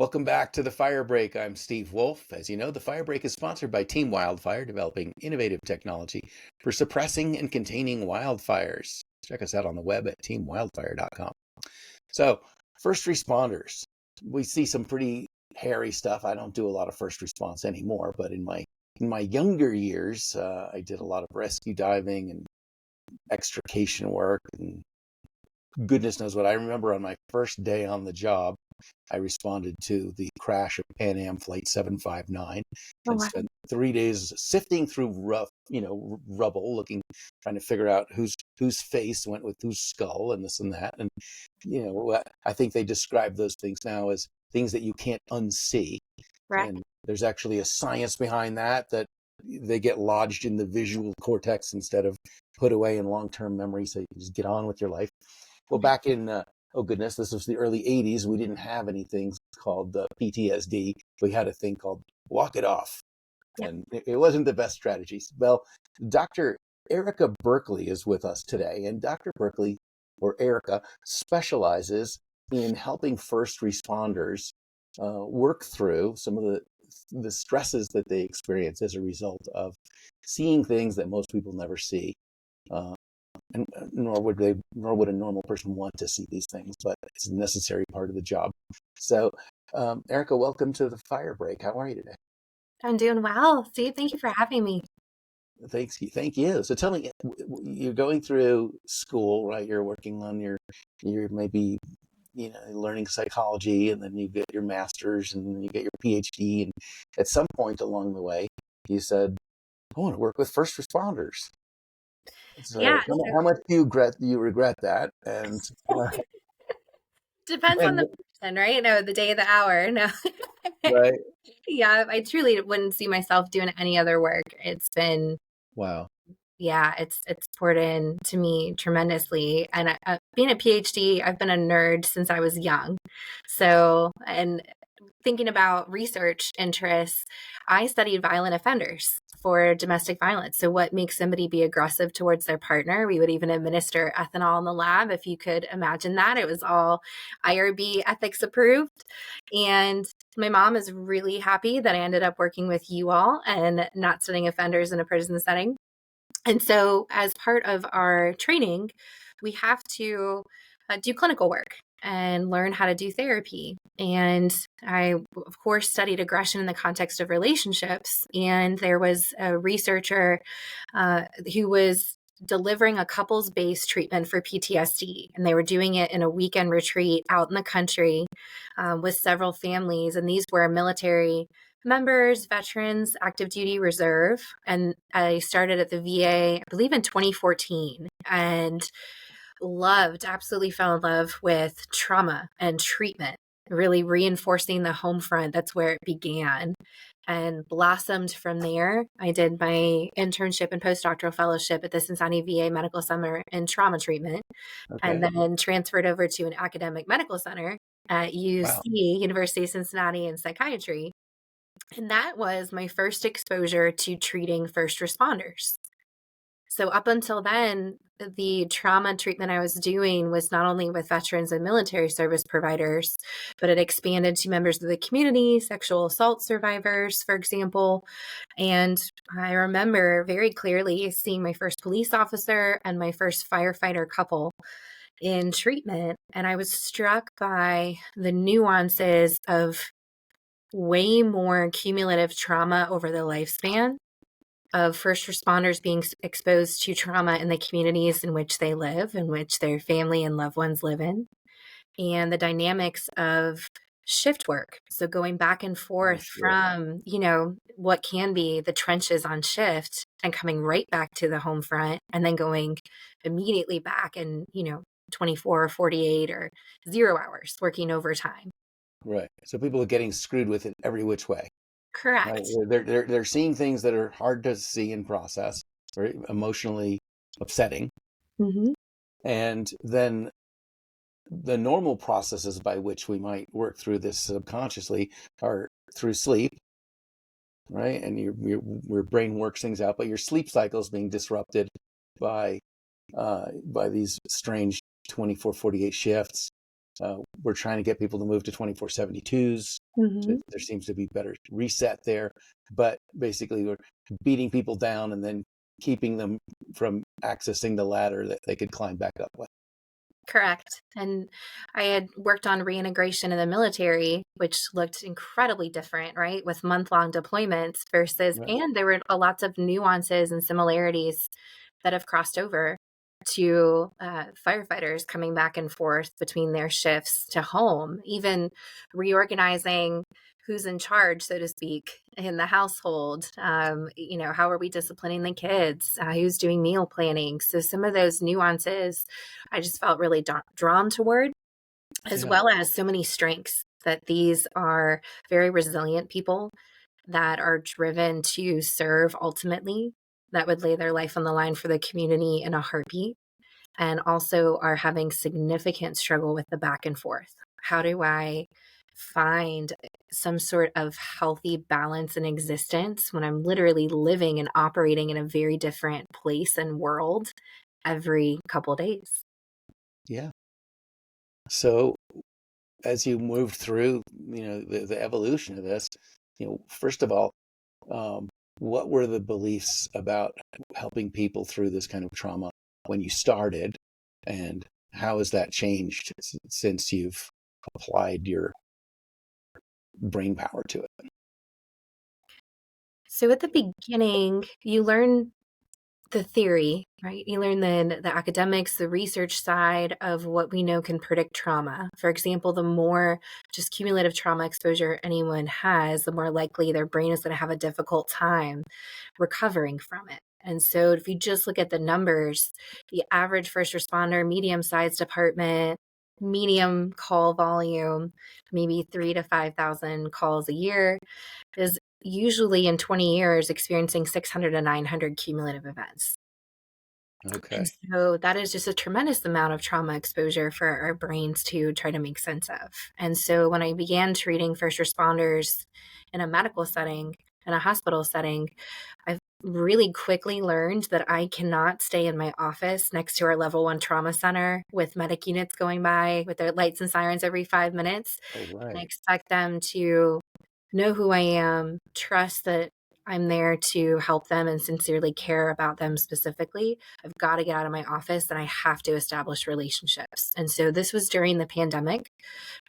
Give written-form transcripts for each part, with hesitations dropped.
Welcome back to the Fire Break. I'm Steve Wolf. As you know, the Fire Break is sponsored by Team Wildfire, developing innovative technology for suppressing and containing wildfires. Check us out on the web at teamwildfire.com. So, first responders. We see some pretty hairy stuff. I don't do a lot of first response anymore, but in my younger years, I did a lot of rescue diving and extrication work, and goodness knows what. I remember on my first day on the job, I responded to the crash of Pan Am Flight 759 and spent 3 days sifting through rubble, trying to figure out whose face went with whose skull and this and that. And, I think they describe those things now as things that you can't unsee. Right. And there's actually a science behind that they get lodged in the visual cortex instead of put away in long-term memory, so you can just get on with your life. Well, back in, oh goodness, this was the early 80s. We didn't have anything called PTSD. We had a thing called walk it off. Yep. And it wasn't the best strategies. Well, Dr. Erica Birkley is with us today. And Dr. Birkley, or Erica, specializes in helping first responders work through some of the stresses that they experience as a result of seeing things that most people never see. And nor would a normal person want to see these things, but it's a necessary part of the job. So, Erica, welcome to the Fire Break. How are you today? I'm doing well, Steve. Thank you for having me. Thank you. So tell me, you're going through school, right? You're working on your maybe, learning psychology, and then you get your master's and then you get your PhD. And at some point along the way, you said, I want to work with first responders. So yeah. How much do you regret that? And depends on the person, right? No, the day, the hour. No. Right. Yeah, I truly wouldn't see myself doing any other work. It's been wow. Yeah, it's poured in to me tremendously. And being a PhD, I've been a nerd since I was young. So, and thinking about research interests, I studied violent offenders for domestic violence. So what makes somebody be aggressive towards their partner? We would even administer ethanol in the lab, if you could imagine that. It was all IRB ethics approved. And my mom is really happy that I ended up working with you all and not studying offenders in a prison setting. And so as part of our training, we have to do clinical work and learn how to do therapy. And I, of course, studied aggression in the context of relationships. And there was a researcher who was delivering a couples-based treatment for PTSD. And they were doing it in a weekend retreat out in the country with several families. And these were military members, veterans, active duty reserve. And I started at the VA, I believe in 2014, and absolutely fell in love with trauma and treatment, really reinforcing the home front. That's where it began and blossomed from there. I did my internship and postdoctoral fellowship at the Cincinnati VA Medical Center in trauma treatment, and then transferred over to an academic medical center at UC, University of Cincinnati, in psychiatry. And that was my first exposure to treating first responders. So up until then, the trauma treatment I was doing was not only with veterans and military service providers, but it expanded to members of the community, sexual assault survivors, for example. And I remember very clearly seeing my first police officer and my first firefighter couple in treatment. And I was struck by the nuances of way more cumulative trauma over the lifespan of first responders being exposed to trauma in the communities in which they live, in which their family and loved ones live in, and the dynamics of shift work. So going back and forth from, what can be the trenches on shift and coming right back to the home front, and then going immediately back and, 24 or 48 or 0 hours working overtime. Right. So people are getting screwed with it every which way. Correct. Right? They're seeing things that are hard to see and process, very emotionally upsetting. Mm-hmm. And then the normal processes by which we might work through this subconsciously are through sleep, right? And your brain works things out, but your sleep cycle is being disrupted by these strange 24, 48 shifts. We're trying to get people to move to 24/72s. Mhm. There seems to be better reset there, but basically we're beating people down and then keeping them from accessing the ladder that they could climb back up with. Correct. And I had worked on reintegration in the military, which looked incredibly different, right? With month-long deployments versus, Right. and there were lots of nuances and similarities that have crossed over to firefighters coming back and forth between their shifts to home, even reorganizing who's in charge, so to speak, in the household. How are we disciplining the kids? Who's doing meal planning? So some of those nuances I just felt really drawn toward, as Yeah. well as so many strengths that these are very resilient people that are driven to serve ultimately, that would lay their life on the line for the community in a heartbeat, and also are having significant struggle with the back and forth. How do I find some sort of healthy balance in existence when I'm literally living and operating in a very different place and world every couple days? Yeah. So as you moved through, the evolution of this, first of all, what were the beliefs about helping people through this kind of trauma when you started, and how has that changed since you've applied your brain power to it? So at the beginning, you learn the theory, right? You learn the academics, the research side of what we know can predict trauma. For example, the more just cumulative trauma exposure anyone has, the more likely their brain is going to have a difficult time recovering from it. And so if you just look at the numbers, the average first responder, medium-sized department, medium call volume, maybe 3 to 5,000 calls a year, is usually in 20 years experiencing 600 to 900 cumulative events. And Okay. so that is just a tremendous amount of trauma exposure for our brains to try to make sense of. And so when I began treating first responders in a medical setting, in a hospital setting, I've really quickly learned that I cannot stay in my office next to our level 1 trauma center with medic units going by with their lights and sirens every 5 minutes. Oh, I right. expect them to know who I am, trust that I'm there to help them and sincerely care about them specifically. I've got to get out of my office and I have to establish relationships. And so this was during the pandemic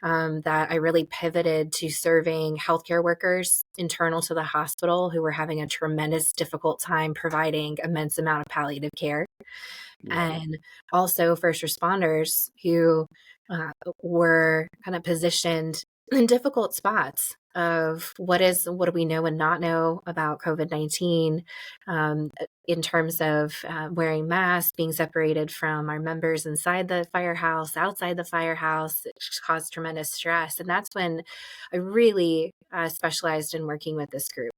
that I really pivoted to serving healthcare workers internal to the hospital who were having a tremendous difficult time providing immense amount of palliative care, Right. and also first responders who uh, were kind of positioned in difficult spots of what do we know and not know about COVID-19, in terms of wearing masks, being separated from our members inside the firehouse, outside the firehouse. It just caused tremendous stress. And that's when I really specialized in working with this group.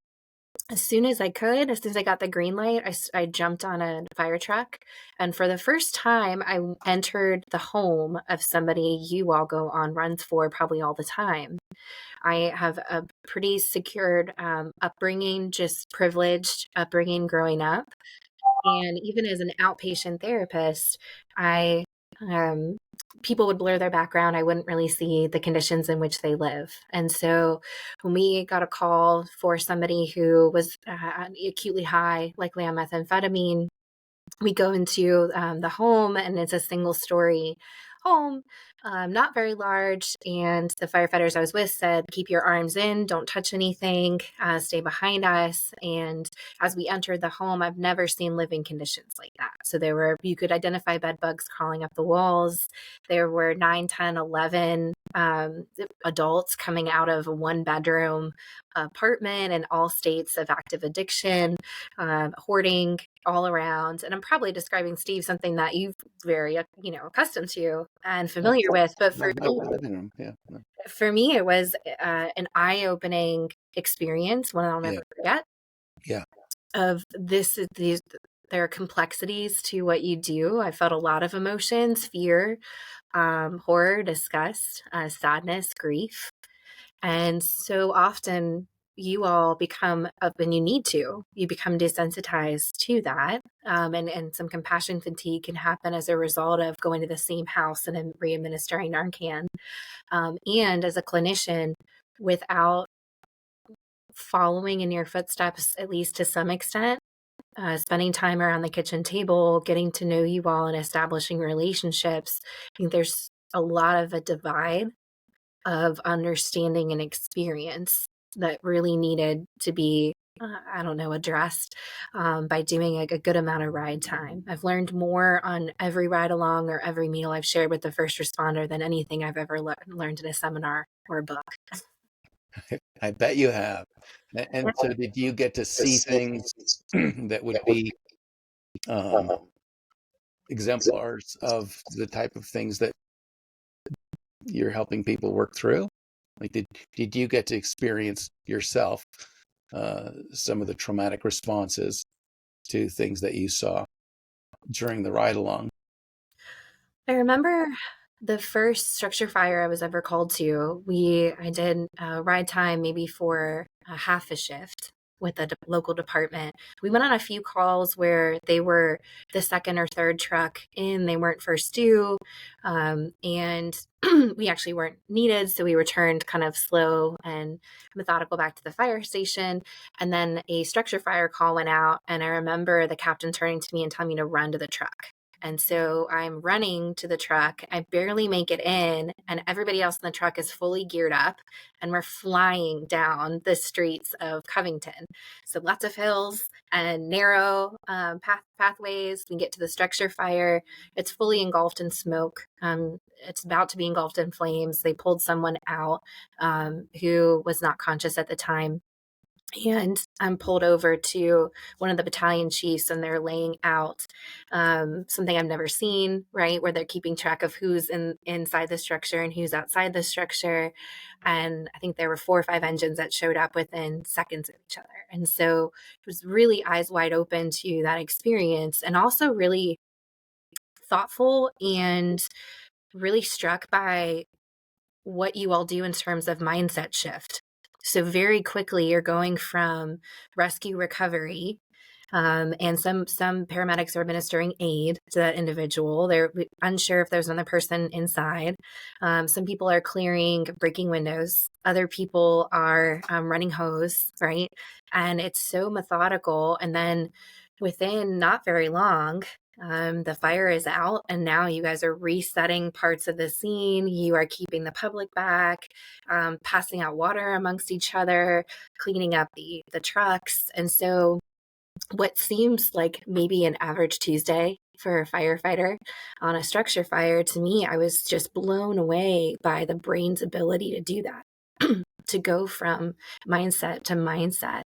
As soon as I could, as soon as I got the green light, I jumped on a fire truck. And for the first time, entered the home of somebody you all go on runs for probably all the time. I have a pretty secured upbringing, just privileged upbringing growing up. And even as an outpatient therapist, I um, people would blur their background. I wouldn't really see the conditions in which they live. And so when we got a call for somebody who was acutely high, likely on methamphetamine, we go into the home, and it's a single story home, not very large. And the firefighters I was with said, keep your arms in, don't touch anything, stay behind us. And as we entered the home, I've never seen living conditions like that. So you could identify bed bugs crawling up the walls. There were 9, 10, 11 adults coming out of a 1-bedroom apartment in all states of active addiction, hoarding all around. And I'm probably describing, Steve, something that you've very, accustomed to and familiar with. But My living room. Yeah. No. for me, it was an eye-opening experience, one I'll Yeah. never forget, Yeah. of these, there are complexities to what you do. I felt a lot of emotions, fear, horror, disgust, sadness, grief. And so often you all become, when you need to, you become desensitized to that. And some compassion fatigue can happen as a result of going to the same house and then re-administering Narcan. And as a clinician, without following in your footsteps, at least to some extent, spending time around the kitchen table, getting to know you all and establishing relationships, I think there's a lot of a divide of understanding and experience that really needed to be, addressed by doing a good amount of ride time. I've learned more on every ride along or every meal I've shared with the first responder than anything I've ever learned in a seminar or a book. I bet you have. And so did you get to see things that would be exemplars of the type of things that you're helping people work through? Like, did you get to experience yourself some of the traumatic responses to things that you saw during the ride along? I remember the first structure fire I was ever called to. I did ride time maybe for a half a shift with a local department. We went on a few calls where they were the second or third truck in, they weren't first due, and we actually weren't needed, so we returned kind of slow and methodical back to the fire station. And then a structure fire call went out, and I remember the captain turning to me and telling me to run to the truck. And so I'm running to the truck. I barely make it in, and everybody else in the truck is fully geared up, and we're flying down the streets of Covington. So lots of hills and narrow pathways. We get to the structure fire. It's fully engulfed in smoke. It's about to be engulfed in flames. They pulled someone out who was not conscious at the time. And I'm pulled over to one of the battalion chiefs, and they're laying out something I've never seen, right? Where they're keeping track of who's inside the structure and who's outside the structure. And I think there were 4 or 5 engines that showed up within seconds of each other. And so it was really eyes wide open to that experience, and also really thoughtful and really struck by what you all do in terms of mindset shift. So very quickly, you're going from rescue recovery, and some paramedics are administering aid to that individual. They're unsure if there's another person inside. Some people are breaking windows. Other people are running hose, right? And it's so methodical. And then within not very long, the fire is out, and now you guys are resetting parts of the scene. You are keeping the public back, passing out water amongst each other, cleaning up the trucks. And so what seems like maybe an average Tuesday for a firefighter on a structure fire, to me, I was just blown away by the brain's ability to do that, to go from mindset to mindset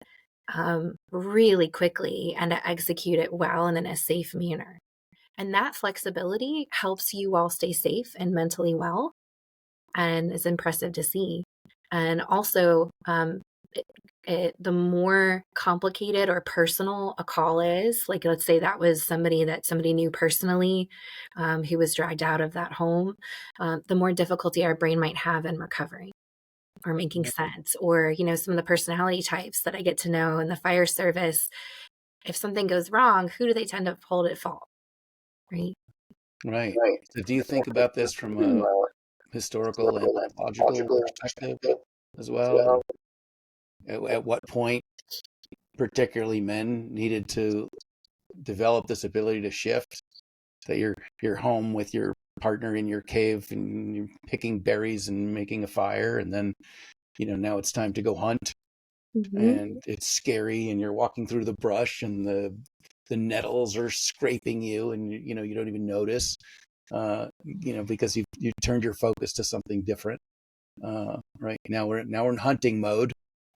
really quickly and to execute it well and in a safe manner. And that flexibility helps you all stay safe and mentally well, and is impressive to see. And also, the more complicated or personal a call is, like let's say that was somebody that somebody knew personally, who was dragged out of that home, the more difficulty our brain might have in recovering or making sense. Or, some of the personality types that I get to know in the fire service, if something goes wrong, who do they tend to hold at fault? Right. Right. So do you think about this from a historical and logical perspective as well? At what point, particularly men, needed to develop this ability to shift? That you're home with your partner in your cave and you're picking berries and making a fire, and then now it's time to go hunt, and it's scary, and you're walking through the brush, and the nettles are scraping you, and you don't even notice, because you turned your focus to something different. Right now we're in hunting mode,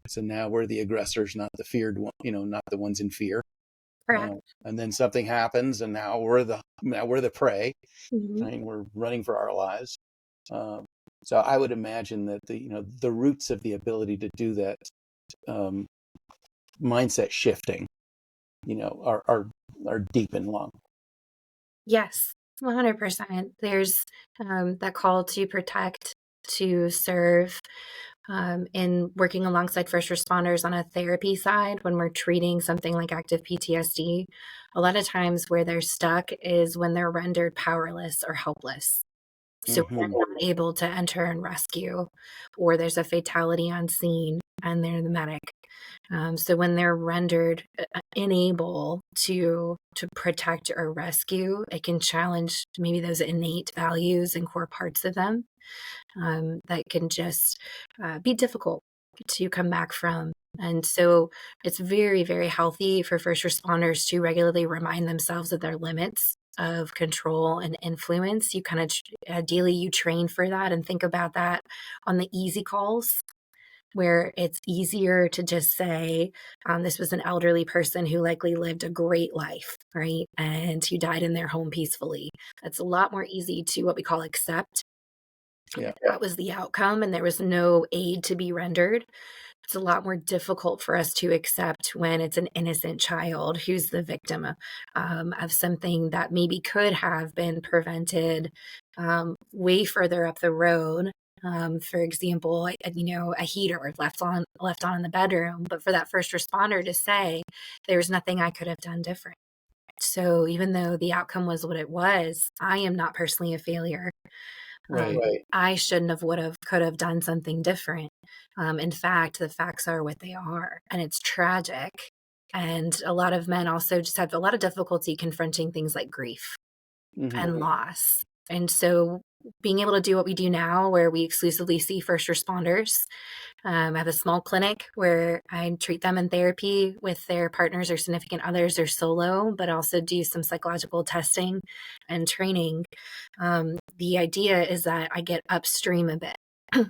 so now we're the aggressors, not the feared one, not the ones in fear. And then something happens, and now we're the prey. Right? We're running for our lives. So I would imagine that the roots of the ability to do that mindset shifting, are deep and long. Yes, 100%. There's that call to protect, to serve, In working alongside first responders on a therapy side, when we're treating something like active PTSD, a lot of times where they're stuck is when they're rendered powerless or helpless. So they're not able to enter and rescue, or there's a fatality on scene and they're the medic. So when they're rendered unable to protect or rescue, it can challenge maybe those innate values and core parts of them that can just be difficult to come back from. And so it's very, very healthy for first responders to regularly remind themselves of their limits of control and influence. You kind of ideally you train for that and think about that on the easy calls, where it's easier to just say, this was an elderly person who likely lived a great life, right? And who died in their home peacefully. That's a lot more easy to what we call accept. Yeah. That was the outcome and there was no aid to be rendered. It's a lot more difficult for us to accept when it's an innocent child who's the victim of something that maybe could have been prevented way further up the road. For example, a heater left on in the bedroom, but for that first responder to say, there's nothing I could have done different. So even though the outcome was what it was, I am not personally a failure. Right. I shouldn't have, could have done something different. In fact, the facts are what they are, and it's tragic. And a lot of men also just have a lot of difficulty confronting things like grief and loss. And so being able to do what we do now, where we exclusively see first responders, I have a small clinic where I treat them in therapy with their partners or significant others or solo, but also do some psychological testing and training. The idea is that I get upstream a bit.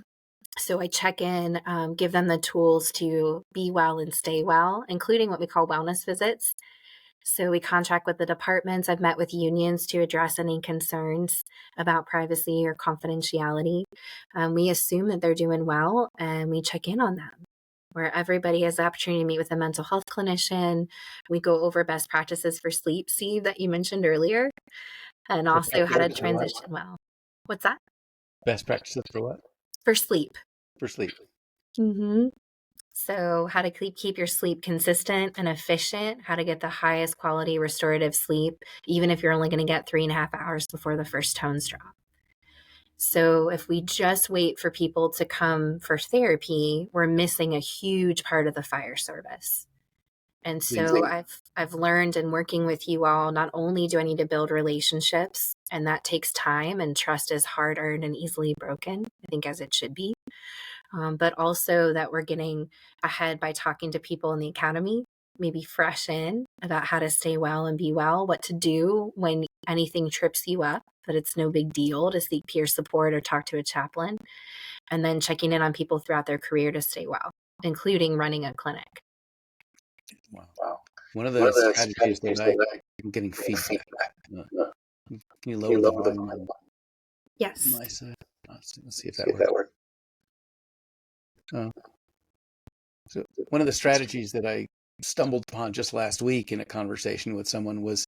So I check in, give them the tools to be well and stay well, including what we call wellness visits. So we contract with the departments. I've met with unions to address any concerns about privacy or confidentiality. We assume that they're doing well and we check in on them, where everybody has the opportunity to meet with a mental health clinician. We go over best practices for sleep, Steve, that you mentioned earlier, and also how to transition well. What's that? Best practices for what? For sleep. For sleep. Mm-hmm. So how to keep your sleep consistent and efficient, how to get the highest quality restorative sleep, even if you're only going to get 3.5 hours before the first tones drop. So if we just wait for people to come for therapy, we're missing a huge part of the fire service. And so I've learned in working with you all, not only do I need to build relationships, and that takes time, and trust is hard earned and easily broken, I think, as it should be. But also that we're getting ahead by talking to people in the academy, maybe fresh in about how to stay well and be well, what to do when anything trips you up, that it's no big deal to seek peer support or talk to a chaplain, and then checking in on people throughout their career to stay well, including running a clinic. Wow. One of the strategies that I'm getting feedback. Can you lower the volume? Yes. My side. Let's see if that works. So one of the strategies that I stumbled upon just last week in a conversation with someone was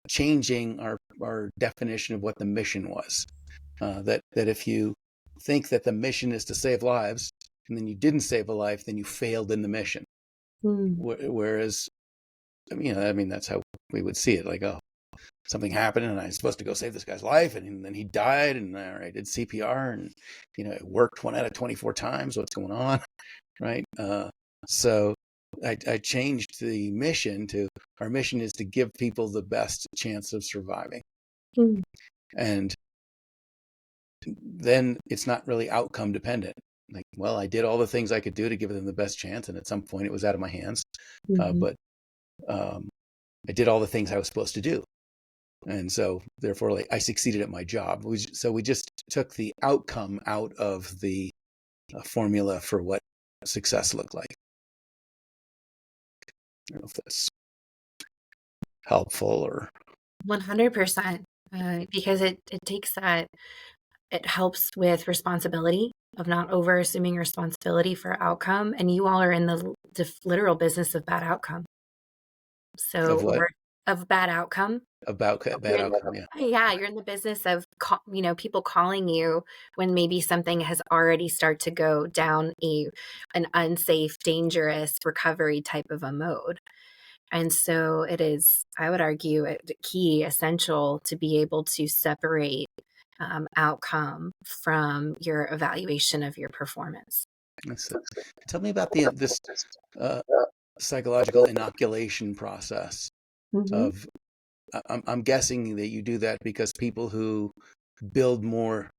changing our definition of what the mission was. That if you think that the mission is to save lives and then you didn't save a life, then you failed in the mission. Whereas, that's how we would see it. Like, oh, something happened and I was supposed to go save this guy's life, and then he died, and I did CPR, and it worked 1 out of 24 times. What's going on, right? So I changed the mission to, our mission is to give people the best chance of surviving, and then it's not really outcome dependent. Like, well, I did all the things I could do to give them the best chance, and at some point it was out of my hands, but I did all the things I was supposed to do. And so therefore, I succeeded at my job. So we just took the outcome out of the formula for what success looked like. I don't know if that's helpful or. 100%, because it takes that, it helps with responsibility of not over assuming responsibility for outcome. And you all are in the literal business of bad outcome. So Of what? of bad outcome. About bad outcome. Yeah. Yeah, you're in the business of people calling you when maybe something has already started to go down an unsafe, dangerous recovery type of a mode. And so it is, I would argue, key, essential to be able to separate outcome from your evaluation of your performance. Tell me about this uh, psychological inoculation process Mm-hmm. of. I'm guessing that you do that because people who build more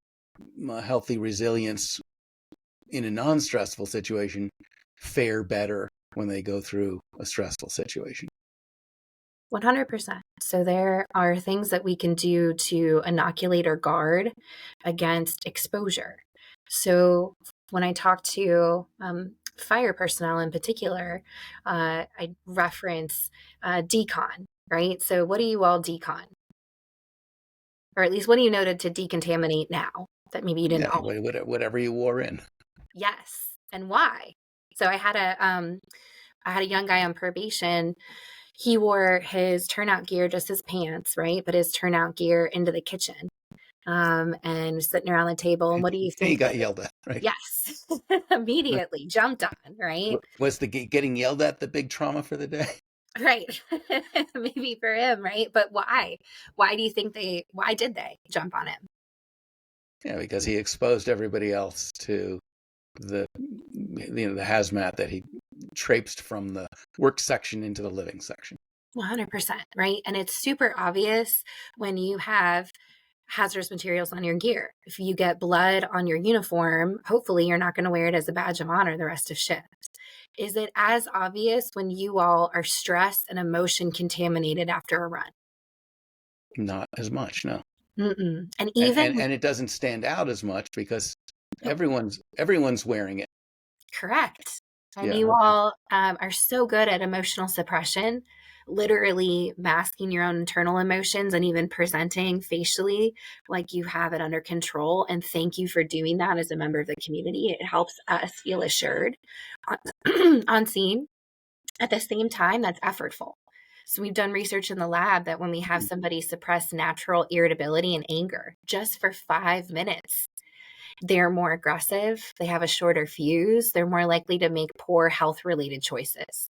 healthy resilience in a non-stressful situation fare better when they go through a stressful situation. 100%. So there are things that we can do to inoculate or guard against exposure. So when I talk to fire personnel in particular, I reference decon, right? So what do you all decon? Or at least what do you know to decontaminate now that maybe you didn't always? Whatever you wore in. Yes. And why? So I had a young guy on probation. He wore his turnout gear, just his pants, right? But his turnout gear into the kitchen, and sitting around the table. And what do you think? He got yelled at, right? Yes. Immediately jumped on, right? Was the getting yelled at the big trauma for the day? Right. Maybe for him, right? But why? Why did they jump on him? Yeah, because he exposed everybody else to the hazmat that he traipsed from the work section into the living section. 100%, right? And it's super obvious when you have hazardous materials on your gear. If you get blood on your uniform, hopefully you're not going to wear it as a badge of honor the rest of shift. Is it as obvious when you all are stressed and emotion contaminated after a run? Not as much, no. Mm-mm. And even and it doesn't stand out as much because Nope. everyone's wearing it. Correct. And Yeah. you all are so good at emotional suppression, literally masking your own internal emotions and even presenting facially like you have it under control. And thank you for doing that as a member of the community. It helps us feel assured on scene. At the same time, that's effortful. So we've done research in the lab that when we have somebody suppress natural irritability and anger just for 5 minutes, they're more aggressive, they have a shorter fuse, they're more likely to make poor health-related choices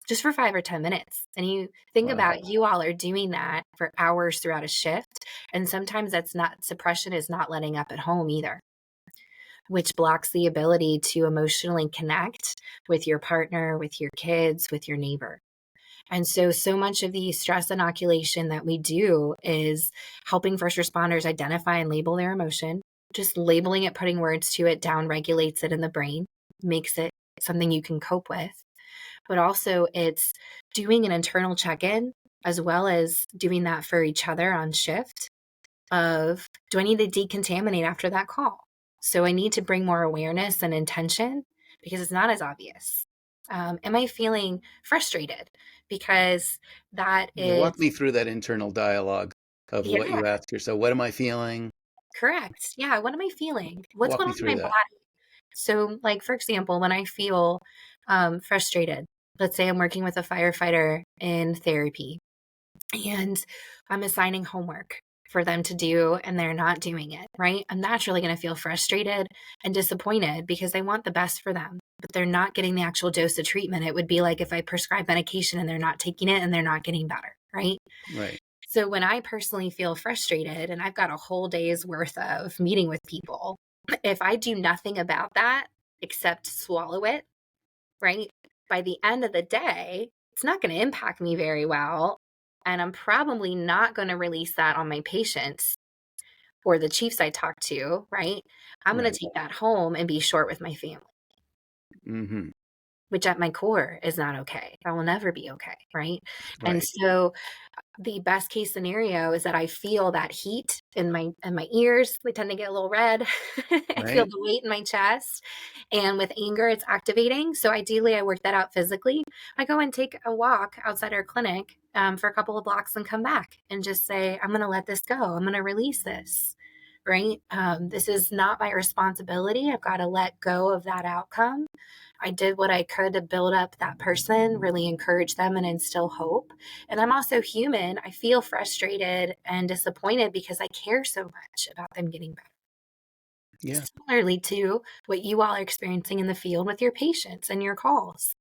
just for 5 or 10 minutes. And you think about, you all are doing that for hours throughout a shift. And sometimes suppression is not letting up at home either, which blocks the ability to emotionally connect with your partner, with your kids, with your neighbor. And so much of the stress inoculation that we do is helping first responders identify and label their emotion. Just labeling it, putting words to it, down regulates it in the brain, makes it something you can cope with. But also it's doing an internal check-in as well as doing that for each other on shift of, do I need to decontaminate after that call? So I need to bring more awareness and intention because it's not as obvious. Am I feeling frustrated? Because that is... Walk me through that internal dialogue of what you ask yourself. What am I feeling? Correct. Yeah. What am I feeling? What's going on in my that. body? So, like, for example, when I feel frustrated, let's say I'm working with a firefighter in therapy and I'm assigning homework for them to do and they're not doing it, right? I'm naturally going to feel frustrated and disappointed because they want the best for them, but they're not getting the actual dose of treatment. It would be like if I prescribe medication and they're not taking it and they're not getting better, right? Right. So when I personally feel frustrated and I've got a whole day's worth of meeting with people, if I do nothing about that except swallow it, right? By the end of the day, it's not going to impact me very well. And I'm probably not going to release that on my patients or the chiefs I talk to, right? I'm going to take that home and be short with my family. Mm-hmm. Which at my core is not okay. That will never be okay, right? And so the best case scenario is that I feel that heat in my ears. They tend to get a little red. I feel the weight in my chest. And with anger, it's activating. So ideally, I work that out physically. I go and take a walk outside our clinic for a couple of blocks and come back and just say, I'm going to let this go. I'm going to release this, right? This is not my responsibility. I've got to let go of that outcome. I did what I could to build up that person, really encourage them and instill hope. And I'm also human. I feel frustrated and disappointed because I care so much about them getting better. Yeah. Similarly to what you all are experiencing in the field with your patients and your calls.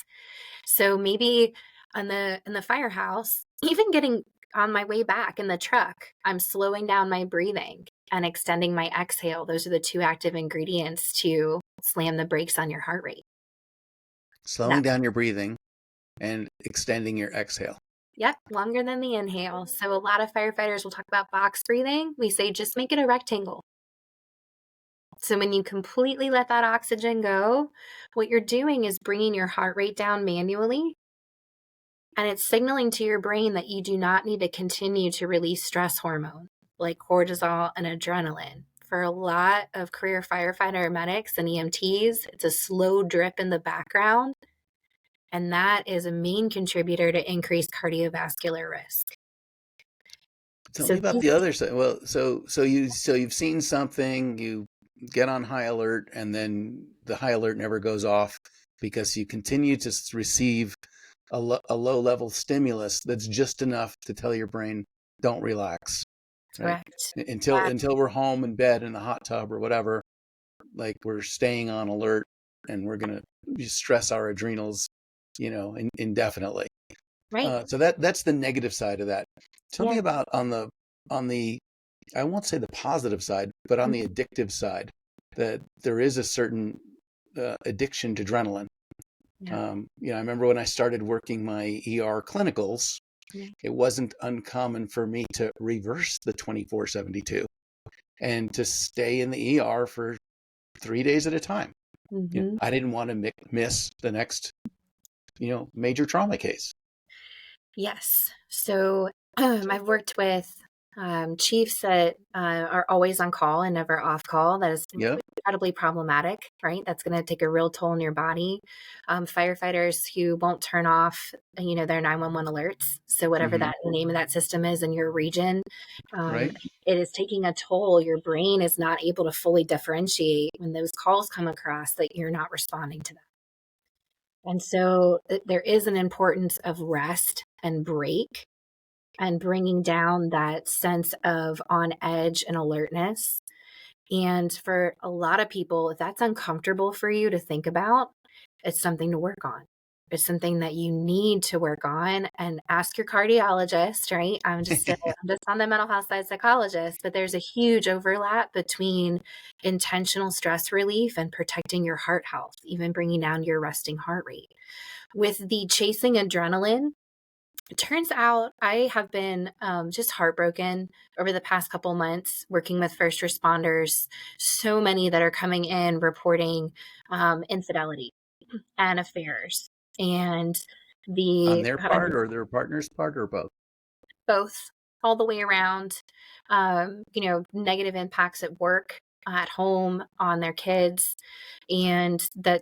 So maybe in the firehouse, even getting on my way back in the truck, I'm slowing down my breathing and extending my exhale. Those are the two active ingredients to slam the brakes on your heart rate. Slowing down your breathing and extending your exhale. Yep, longer than the inhale. So a lot of firefighters will talk about box breathing. We say just make it a rectangle. So when you completely let that oxygen go, what you're doing is bringing your heart rate down manually. And it's signaling to your brain that you do not need to continue to release stress hormone like cortisol and adrenaline. For a lot of career firefighter medics and EMTs, it's a slow drip in the background. And that is a main contributor to increased cardiovascular risk. Tell me about the other side. Well, so you've seen something, you get on high alert, and then the high alert never goes off because you continue to receive a low level stimulus that's just enough to tell your brain, don't relax. Right? Correct. Until we're home in bed in the hot tub or whatever, like we're staying on alert and we're going to stress our adrenals, indefinitely. Right. So that's the negative side of that. Tell me about on the I won't say the positive side, but on the addictive side, that there is a certain addiction to adrenaline. Yeah. I remember when I started working my ER clinicals, it wasn't uncommon for me to reverse the 24/72 and to stay in the ER for 3 days at a time. Mm-hmm. I didn't want to miss the next, major trauma case. Yes. So I've worked with chiefs that are always on call and never off call. That is incredibly problematic, right? That's going to take a real toll on your body. Firefighters who won't turn off, their 911 alerts. So whatever that name of that system is in your region, Right. it is taking a toll. Your brain is not able to fully differentiate when those calls come across that you're not responding to them. And so there is an importance of rest and break and bringing down that sense of on edge and alertness. And for a lot of people, if that's uncomfortable for you to think about, it's something to work on. It's something that you need to work on and ask your cardiologist, right? I'm just on the mental health side psychologist, but there's a huge overlap between intentional stress relief and protecting your heart health, even bringing down your resting heart rate. With the chasing adrenaline, it turns out I have been just heartbroken over the past couple months working with first responders. So many that are coming in reporting infidelity and affairs, and On their part or their partner's part or both? Both, all the way around. Negative impacts at work, at home, on their kids, and that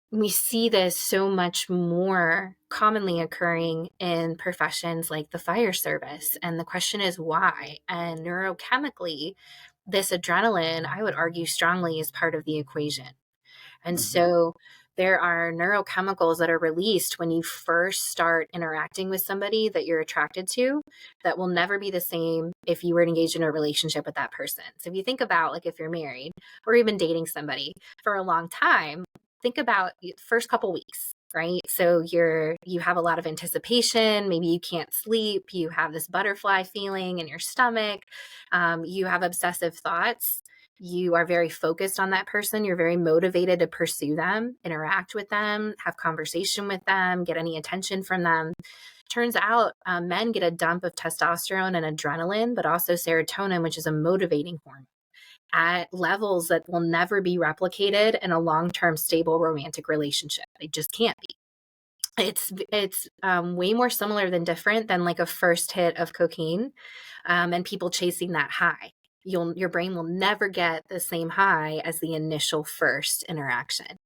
we see this so much more commonly occurring in professions like the fire service. And the question is why? And neurochemically, this adrenaline, I would argue strongly, is part of the equation. And so there are neurochemicals that are released when you first start interacting with somebody that you're attracted to that will never be the same if you were engaged in a relationship with that person. So if you think about, like, if you're married or even dating somebody for a long time, think about the first couple weeks, right? So you have a lot of anticipation. Maybe you can't sleep. You have this butterfly feeling in your stomach. You have obsessive thoughts. You are very focused on that person. You're very motivated to pursue them, interact with them, have conversation with them, get any attention from them. Turns out men get a dump of testosterone and adrenaline, but also serotonin, which is a motivating hormone, at levels that will never be replicated in a long-term stable romantic relationship. They just can't be. It's way more similar than different than like a first hit of cocaine and people chasing that high. Your brain will never get the same high as the initial first interaction.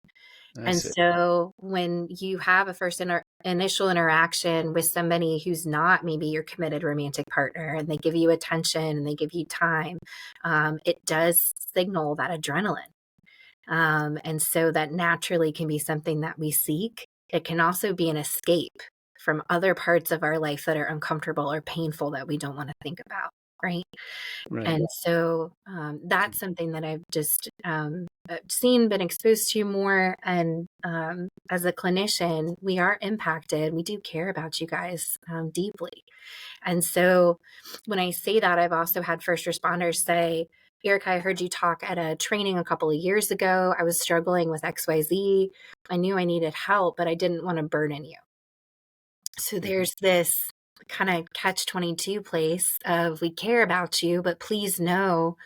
So when you have a first initial interaction with somebody who's not maybe your committed romantic partner, and they give you attention and they give you time, it does signal that adrenaline. And so that naturally can be something that we seek. It can also be an escape from other parts of our life that are uncomfortable or painful that we don't want to think about, right? Right. And so that's something that I've just seen, been exposed to more. And as a clinician, we are impacted. We do care about you guys deeply. And so when I say that, I've also had first responders say, Erica, I heard you talk at a training a couple of years ago. I was struggling with XYZ. I knew I needed help, but I didn't want to burden you. So there's this kind of catch-22 place of, we care about you, but please know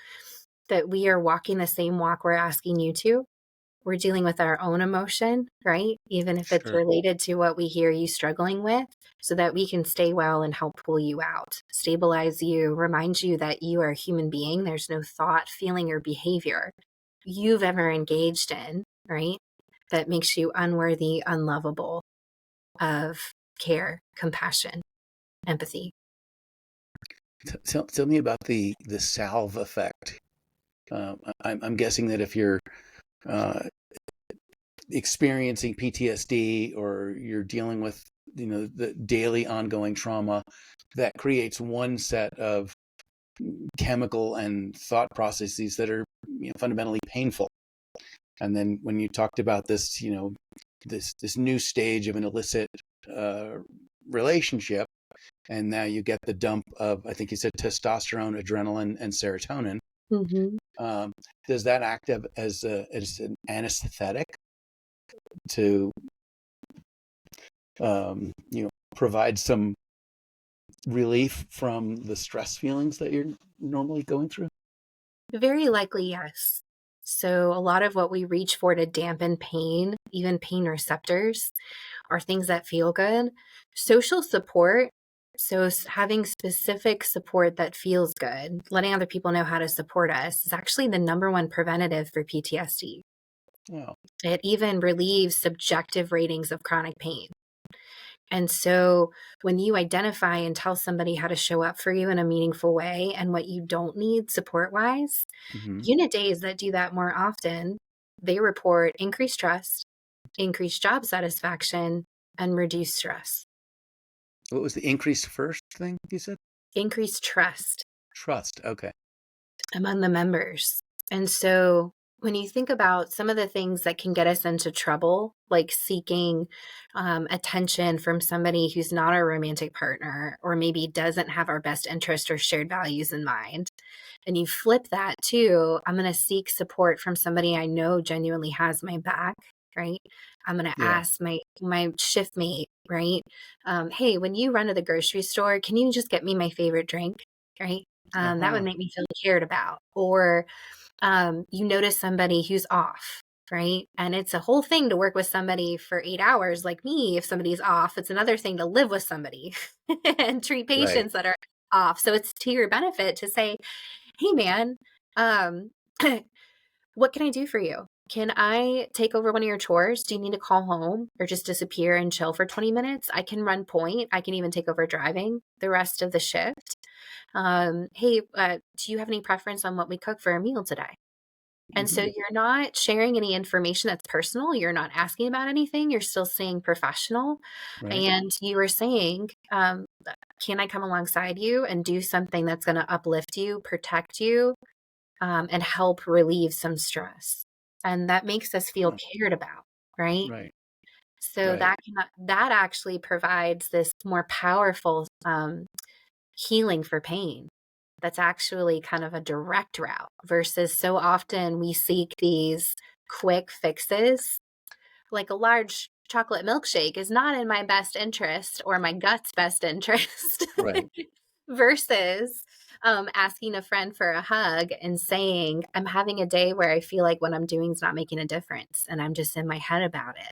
that we are walking the same walk we're asking you to. We're dealing with our own emotion, right? Even if it's Sure. related to what we hear you struggling with, so that we can stay well and help pull you out, stabilize you, remind you that you are a human being. There's no thought, feeling, or behavior you've ever engaged in, right, that makes you unworthy, unlovable of care, compassion, empathy. Tell me about the salve effect. I'm guessing that if you're experiencing PTSD, or you're dealing with, the daily ongoing trauma, that creates one set of chemical and thought processes that are, fundamentally painful. And then when you talked about this, this new stage of an illicit relationship, and now you get the dump of, I think you said, testosterone, adrenaline, and serotonin. Mm-hmm. Does that act as an anesthetic to, provide some relief from the stress feelings that you're normally going through? Very likely, yes. So a lot of what we reach for to dampen pain, even pain receptors, are things that feel good. Social support, so having specific support that feels good, letting other people know how to support us, is actually the number one preventative for PTSD. Wow. It even relieves subjective ratings of chronic pain. And so when you identify and tell somebody how to show up for you in a meaningful way and what you don't need support-wise, Mm-hmm. unit days that do that more often, they report increased trust, increased job satisfaction, and reduced stress. What was the increased first thing you said? Increased trust Trust. Okay. among the members. And so when you think about some of the things that can get us into trouble, like seeking attention from somebody who's not our romantic partner, or maybe doesn't have our best interest or shared values in mind, and you flip that to, I'm going to seek support from somebody I know genuinely has my back, right? I'm going to Yeah. ask my shift mate, right? Hey, when you run to the grocery store, can you just get me my favorite drink, right? That would make me feel cared about. Or you notice somebody who's off, right? And it's a whole thing to work with somebody for 8 hours like me. If somebody's off, it's another thing to live with somebody and treat Right. patients that are off. So it's to your benefit to say, hey man, what can I do for you? Can I take over one of your chores? Do you need to call home or just disappear and chill for 20 minutes? I can run point. I can even take over driving the rest of the shift. Hey, do you have any preference on what we cook for a meal today? And so you're not sharing any information that's personal. You're not asking about anything. You're still staying professional. Right. And you are saying, can I come alongside you and do something that's going to uplift you, protect you, and help relieve some stress? And that makes us feel cared about, right? Right. So Right. that actually provides this more powerful healing for pain. That's actually kind of a direct route, versus so often we seek these quick fixes. Like a large chocolate milkshake is not in my best interest or my gut's best interest. Right. Versus asking a friend for a hug and saying, I'm having a day where I feel like what I'm doing is not making a difference and I'm just in my head about it.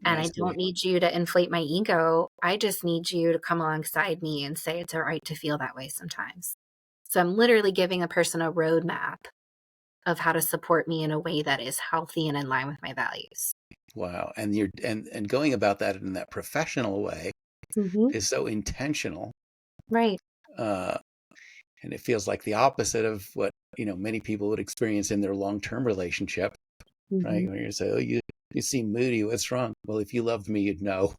And I don't need you to inflate my ego. I just need you to come alongside me and say it's all right to feel that way sometimes. So I'm literally giving a person a roadmap of how to support me in a way that is healthy and in line with my values. Wow. And you're and going about that in that professional way is so intentional. Right. And it feels like the opposite of what, many people would experience in their long-term relationship. right? When you say, "Oh, you seem moody. What's wrong?" Well, if you loved me, you'd know.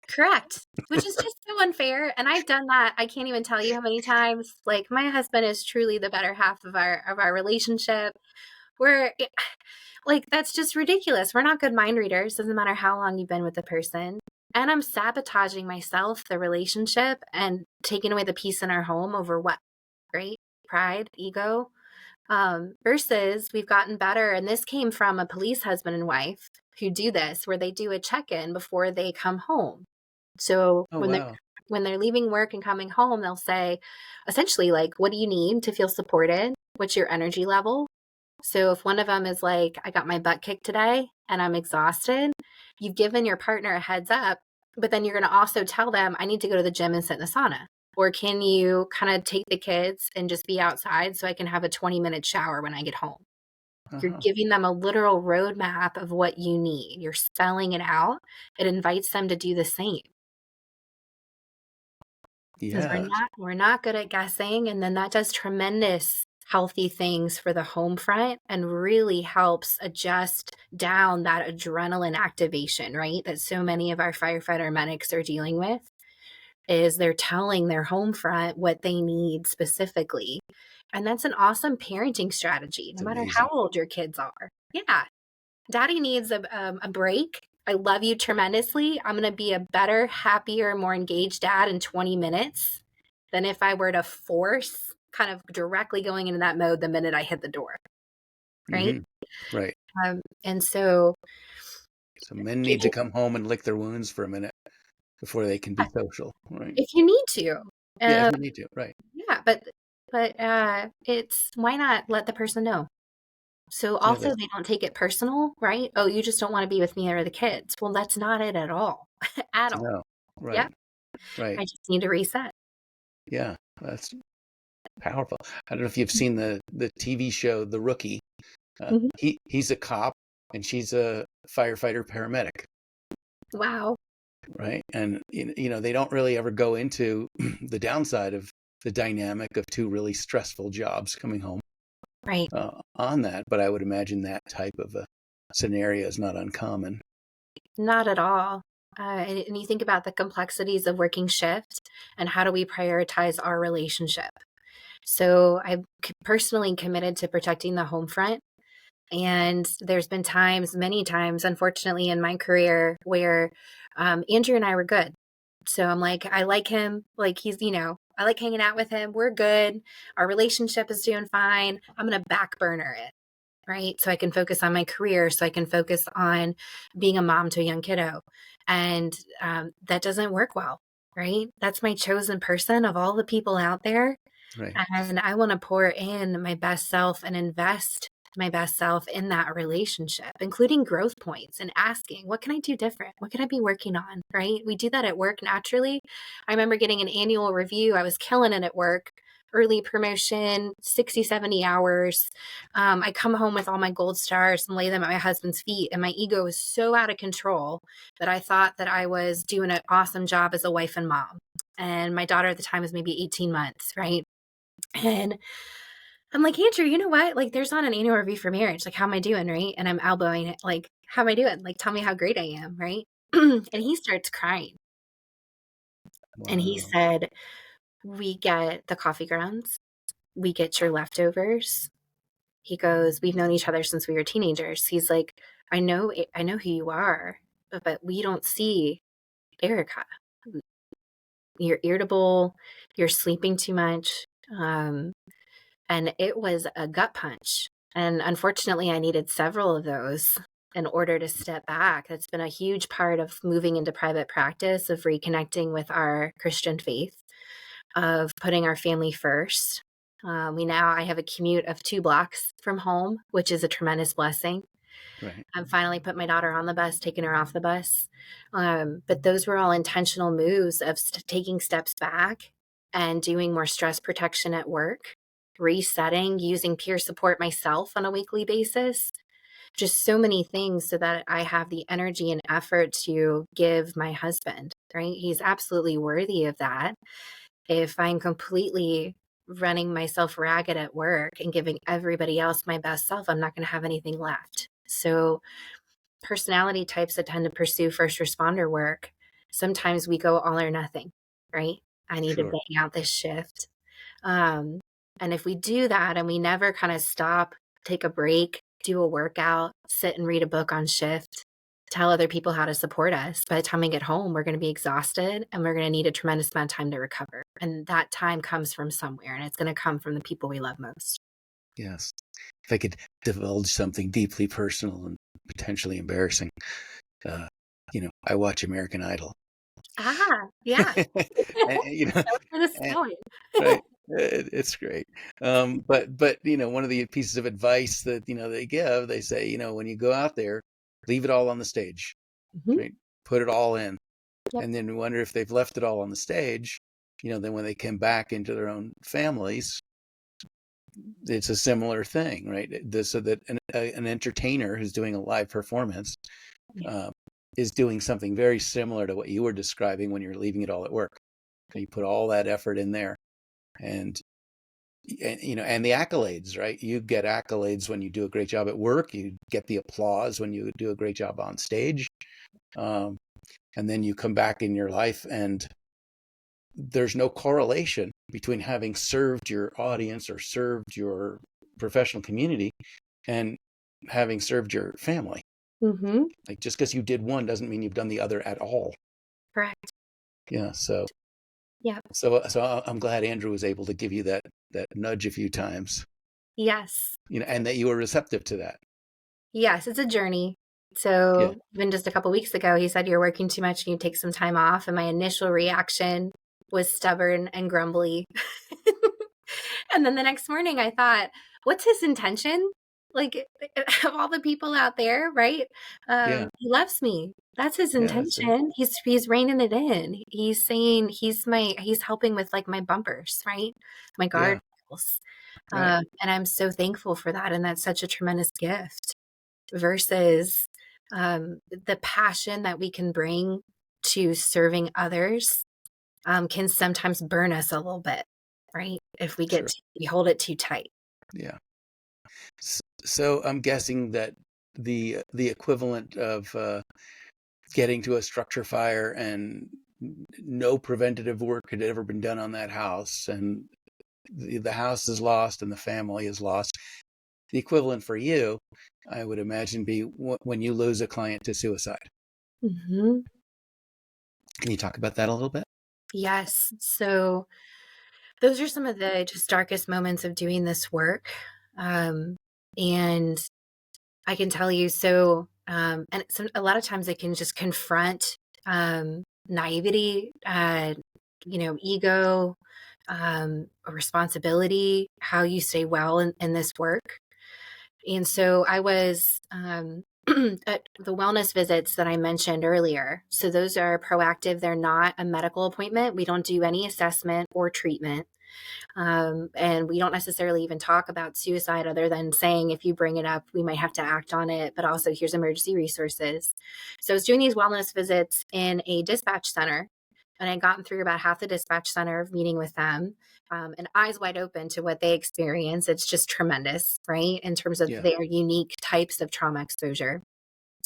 Correct. Which is just so unfair. And I've done that. I can't even tell you how many times. Like, my husband is truly the better half of our relationship. Where like, that's just ridiculous. We're not good mind readers. Doesn't matter how long you've been with the person. And I'm sabotaging myself, the relationship, and taking away the peace in our home over what? Right? Pride, ego. Versus we've gotten better. And this came from a police husband and wife who do this, where they do a check-in before they come home. So Oh, wow. when they're leaving work and coming home, they'll say, essentially, like, what do you need to feel supported? What's your energy level? So if one of them is like, I got my butt kicked today and I'm exhausted, you've given your partner a heads up, but then you're going to also tell them, I need to go to the gym and sit in the sauna. Or can you kind of take the kids and just be outside so I can have a 20-minute shower when I get home? You're giving them a literal roadmap of what you need. You're spelling it out. It invites them to do the same. Because Yeah. we're not good at guessing, and then that does tremendous healthy things for the home front and really helps adjust down that adrenaline activation, right? That so many of our firefighter medics are dealing with, is they're telling their home front what they need specifically. And that's an awesome parenting strategy, no matter how old your kids are. Yeah. Daddy needs a break. I love you tremendously. I'm going to be a better, happier, more engaged dad in 20 minutes than if I were to force kind of directly going into that mode the minute I hit the door. Right? Right. And so Men need to come home and lick their wounds for a minute before they can be social. Right. If you need to. Yeah, if you need to. Right. Yeah, but it's, why not let the person know? So also they don't take it personal, right? Oh, you just don't want to be with me or the kids. Well, that's not it at all. At all. No. Right. Yeah. Right. I just need to reset. Yeah. That's powerful. I don't know if you've seen the TV show The Rookie. He's a cop and she's a firefighter paramedic. Wow. Right. And, they don't really ever go into the downside of the dynamic of two really stressful jobs coming home. Right. On that. But I would imagine that type of a scenario is not uncommon. Not at all. And you think about the complexities of working shift and how do we prioritize our relationship. So I'm personally committed to protecting the home front. And there's been many times, unfortunately, in my career where Andrew and I were good. So I'm like, I like him. Like, he's, I like hanging out with him. We're good. Our relationship is doing fine. I'm going to back burner it. Right. So I can focus on my career. So I can focus on being a mom to a young kiddo. And that doesn't work well. Right. That's my chosen person of all the people out there. Right. And I want to pour in my best self and invest my best self in that relationship, including growth points and asking, what can I do different? What can I be working on? Right. We do that at work naturally. I remember getting an annual review. I was killing it at work. Early promotion, 60, 70 hours. I come home with all my gold stars and lay them at my husband's feet. And my ego was so out of control that I thought that I was doing an awesome job as a wife and mom. And my daughter at the time was maybe 18 months, right? And I'm like, Andrew, you know what? Like, there's not an annual review for marriage. Like, how am I doing, right? And I'm elbowing it. Like, how am I doing? Like, tell me how great I am, right? And he starts crying. Wow. And he said, we get the coffee grounds. We get your leftovers. He goes, we've known each other since we were teenagers. He's like, I know who you are, but we don't see Erica. You're irritable. You're sleeping too much. And it was a gut punch. And unfortunately, I needed several of those in order to step back. That's been a huge part of moving into private practice, of reconnecting with our Christian faith, of putting our family first. I have a commute of 2 blocks from home, which is a tremendous blessing. Right. I'm finally put my daughter on the bus, taking her off the bus. But those were all intentional moves of taking steps back and doing more stress protection at work, resetting, using peer support myself on a weekly basis. Just so many things so that I have the energy and effort to give my husband, right? He's absolutely worthy of that. If I'm completely running myself ragged at work and giving everybody else my best self, I'm not going to have anything left. So personality types that tend to pursue first responder work, sometimes we go all or nothing, right? I need to Sure. bang out this shift. And if we do that and we never kind of stop, take a break, do a workout, sit and read a book on shift, tell other people how to support us, by the time we get home, we're going to be exhausted and we're going to need a tremendous amount of time to recover. And that time comes from somewhere, and it's going to come from the people we love most. Yes. If I could divulge something deeply personal and potentially embarrassing, I watch American Idol. Yeah. And, That's where this is and, going. right. It's great. But one of the pieces of advice that, they give, they say, when you go out there, leave it all on the stage, right? Put it all in. Yep. And then we wonder if they've left it all on the stage, then when they come back into their own families, it's a similar thing, right? So that an entertainer who's doing a live performance is doing something very similar to what you were describing when you're leaving it all at work. You put all that effort in there, and the accolades, right? You get accolades when you do a great job at work. You get the applause when you do a great job on stage, and then you come back in your life, and there's no correlation between having served your audience or served your professional community and having served your family. Like, just because you did one doesn't mean you've done the other at all. Correct. Yeah. So I'm glad Andrew was able to give you that nudge a few times. Yes. And that you were receptive to that. Yes, it's a journey. So even just a couple of weeks ago, he said, you're working too much and you take some time off. And my initial reaction was stubborn and grumbly. And then the next morning I thought, what's his intention? Like, of all the people out there, right? He loves me. That's his intention. He's reining it in. He's saying he's helping with like my bumpers, right? My guardrails. And I'm so thankful for that. And that's such a tremendous gift versus the passion that we can bring to serving others can sometimes burn us a little bit, right? If we we hold it too tight. Yeah. So I'm guessing that the equivalent of getting to a structure fire and no preventative work had ever been done on that house, and the house is lost and the family is lost. The equivalent for you, I would imagine, be when you lose a client to suicide. Can you talk about that a little bit? Yes. So those are some of the just darkest moments of doing this work. And I can tell you, and a lot of times it can just confront naivety, ego, responsibility, how you stay well in this work. And so I was at the wellness visits that I mentioned earlier. So those are proactive. They're not a medical appointment. We don't do any assessment or treatment. And we don't necessarily even talk about suicide other than saying, if you bring it up, we might have to act on it, but also here's emergency resources. So I was doing these wellness visits in a dispatch center, and I'd gotten through about half the dispatch center of meeting with them, and eyes wide open to what they experience. It's just tremendous, right? In terms of their unique types of trauma exposure.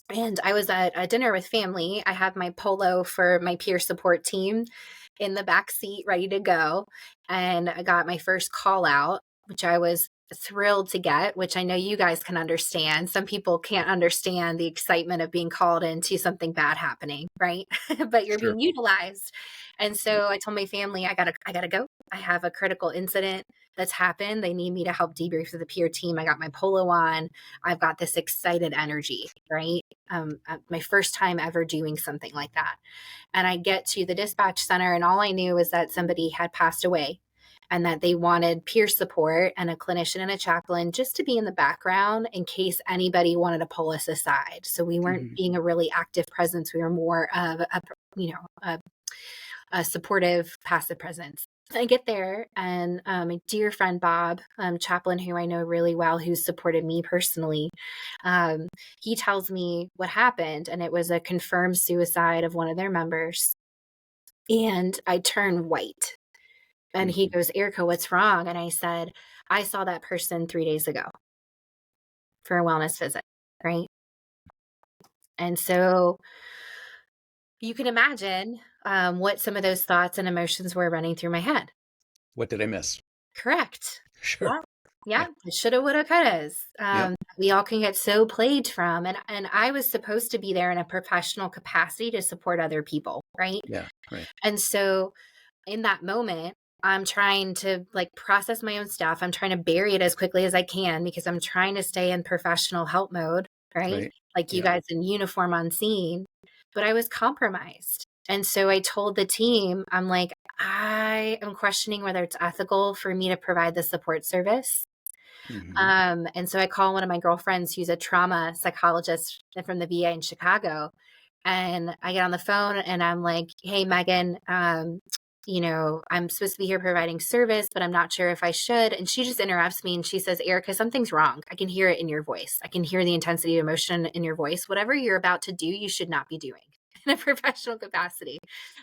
And I was at a dinner with family. I had my polo for my peer support team in the back seat, ready to go. And I got my first call out, which I was thrilled to get, which I know you guys can understand. Some people can't understand the excitement of being called into something bad happening, right? But you're being utilized. And so I told my family, I gotta go. I have a critical incident that's happened. They need me to help debrief with the peer team. I got my polo on. I've got this excited energy, right? My first time ever doing something like that. And I get to the dispatch center, and all I knew was that somebody had passed away and that they wanted peer support and a clinician and a chaplain just to be in the background in case anybody wanted to pull us aside. So we weren't being a really active presence. We were more of a supportive, passive presence. I get there, and my dear friend Bob, chaplain who I know really well, who's supported me personally, he tells me what happened, and it was a confirmed suicide of one of their members. And I turn white. And he goes, 𝐟𝐶𝐭, what's wrong? And I said, I saw that person 3 days ago for a wellness visit, right? And so you can imagine what some of those thoughts and emotions were running through my head. What did I miss? Correct. Sure. Yeah. Yeah. Shoulda, woulda, couldas. Yep. We all can get so plagued from. And I was supposed to be there in a professional capacity to support other people. Right. Yeah. Right. And so in that moment, I'm trying to like process my own stuff. I'm trying to bury it as quickly as I can because I'm trying to stay in professional help mode. Right. Right. Like you Yeah. guys in uniform on scene. But I was compromised. And so I told the team, I'm like, I am questioning whether it's ethical for me to provide the support service. Mm-hmm. And so I call one of my girlfriends who's a trauma psychologist from the VA in Chicago. And I get on the phone and I'm like, hey, Megan, you know, I'm supposed to be here providing service, but I'm not sure if I should. And she just interrupts me and she says, Erica, something's wrong. I can hear it in your voice. I can hear the intensity of emotion in your voice. Whatever you're about to do, you should not be doing in a professional capacity.